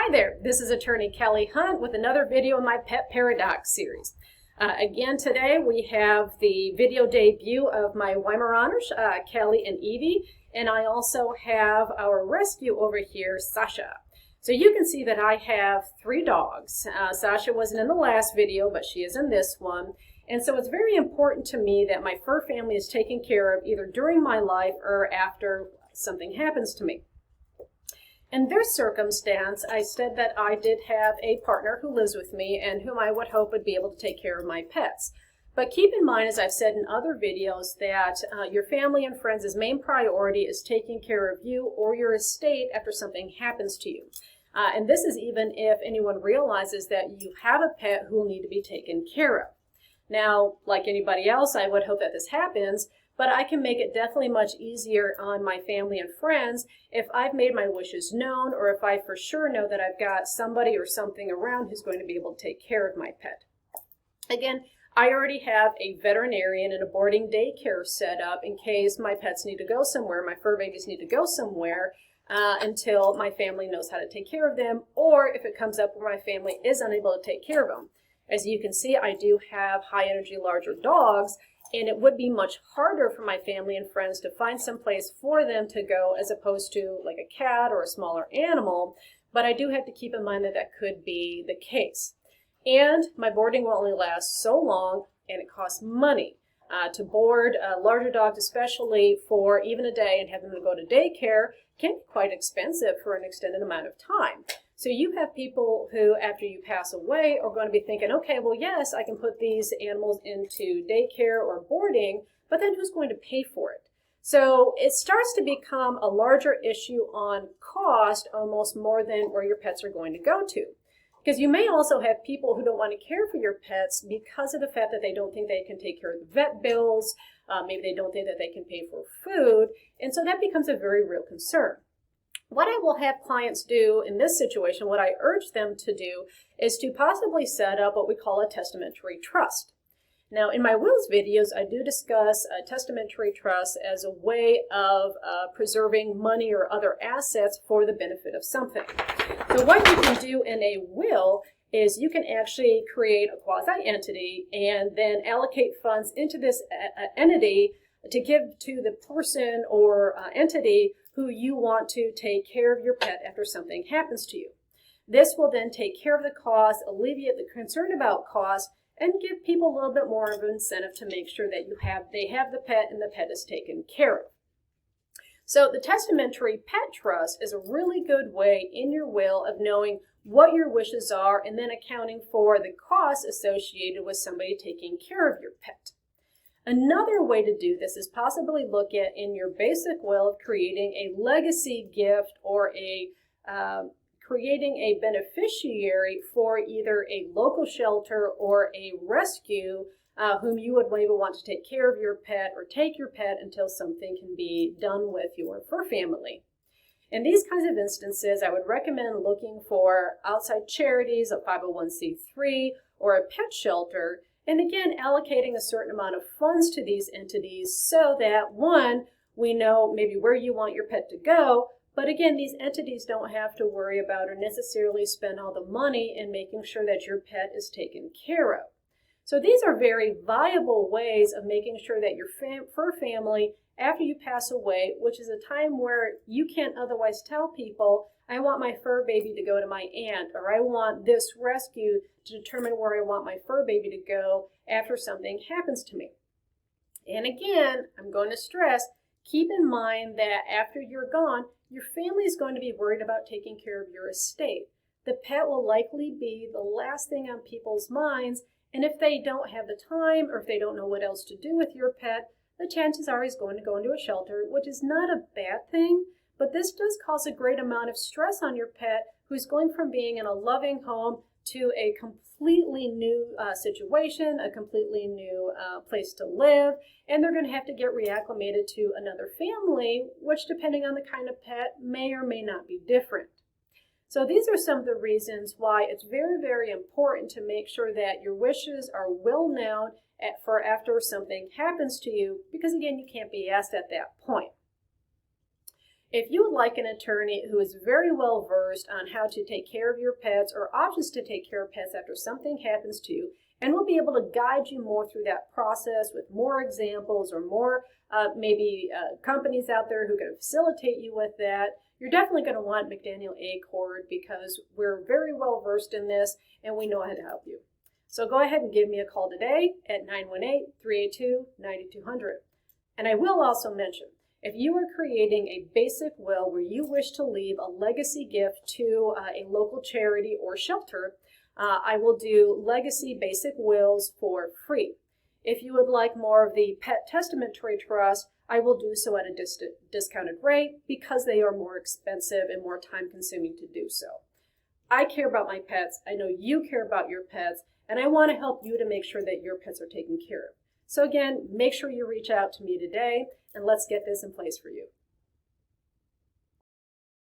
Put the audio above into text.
Hi there, this is Attorney Kelly Hunt with another video in my Pet Paradox series. Again today we have the video debut of my Weimaraners, Kelly and Evie, and I also have our rescue over here, Sasha. So you can see that I have 3 dogs. Sasha wasn't in the last video, but she is in this one. And so it's very important to me that my fur family is taken care of either during my life or after something happens to me. In this circumstance, I said that I did have a partner who lives with me and whom I would hope would be able to take care of my pets. But keep in mind, as I've said in other videos, that your family and friends' main priority is taking care of you or your estate after something happens to you. And this is even if anyone realizes that you have a pet who will need to be taken care of. Now, like anybody else, I would hope that this happens, but I can make it definitely much easier on my family and friends if I've made my wishes known, or if I for sure know that I've got somebody or something around who's going to be able to take care of my pet. Again, I already have a veterinarian and a boarding daycare set up in case my pets need to go somewhere, my fur babies need to go somewhere until my family knows how to take care of them, or if it comes up where my family is unable to take care of them. As you can see, I do have high energy larger dogs, and it would be much harder for my family and friends to find some place for them to go as opposed to like a cat or a smaller animal, but I do have to keep in mind that that could be the case. And my boarding will only last so long, and it costs money. To board larger dogs, especially for even a day, and have them go to daycare can be quite expensive for an extended amount of time. So you have people who, after you pass away, are going to be thinking, okay, well, yes, I can put these animals into daycare or boarding, but then who's going to pay for it? So it starts to become a larger issue on cost, almost more than where your pets are going to go to. Because you may also have people who don't want to care for your pets because of the fact that they don't think they can take care of the vet bills, maybe they don't think that they can pay for food, and so that becomes a very real concern. What I will have clients do in this situation, what I urge them to do, is to possibly set up what we call a testamentary trust. Now, in my wills videos, I do discuss a testamentary trust as a way of preserving money or other assets for the benefit of something. So what you can do in a will is you can actually create a quasi-entity and then allocate funds into this entity to give to the person or entity who you want to take care of your pet after something happens to you. This will then take care of the cost, alleviate the concern about cost, and give people a little bit more of an incentive to make sure that they have the pet and the pet is taken care of. So the testamentary pet trust is a really good way in your will of knowing what your wishes are and then accounting for the costs associated with somebody taking care of your pet. Another way to do this is possibly look at in your basic will of creating a legacy gift or creating a beneficiary for either a local shelter or a rescue whom you would maybe want to take care of your pet or take your pet until something can be done with your fur family. In these kinds of instances, I would recommend looking for outside charities, a 501c3, or a pet shelter, and again, allocating a certain amount of funds to these entities so that, one, we know maybe where you want your pet to go, but again, these entities don't have to worry about or necessarily spend all the money in making sure that your pet is taken care of. So these are very viable ways of making sure that your fur family, after you pass away, which is a time where you can't otherwise tell people, I want my fur baby to go to my aunt, or I want this rescue to determine where I want my fur baby to go after something happens to me. And again, I'm going to stress, keep in mind that after you're gone, your family is going to be worried about taking care of your estate. The pet will likely be the last thing on people's minds, and if they don't have the time or if they don't know what else to do with your pet, the chances are he's going to go into a shelter, which is not a bad thing, but this does cause a great amount of stress on your pet who's going from being in a loving home to a completely new situation, a completely new place to live, and they're going to have to get reacclimated to another family, which depending on the kind of pet may or may not be different. So these are some of the reasons why it's very, very important to make sure that your wishes are well known for after something happens to you, because again, you can't be asked at that point. If you would like an attorney who is very well versed on how to take care of your pets or options to take care of pets after something happens to you, and will be able to guide you more through that process with more examples or more companies out there who can facilitate you with that, you're definitely going to want McDaniel Acord because we're very well versed in this and we know how to help you. So go ahead and give me a call today at 918-382-9200. And I will also mention, if you are creating a basic will where you wish to leave a legacy gift to a local charity or shelter, I will do legacy basic wills for free. If you would like more of the pet testamentary trust, I will do so at a discounted rate because they are more expensive and more time consuming to do so. I care about my pets, I know you care about your pets, and I want to help you to make sure that your pets are taken care of. So again, make sure you reach out to me today and let's get this in place for you.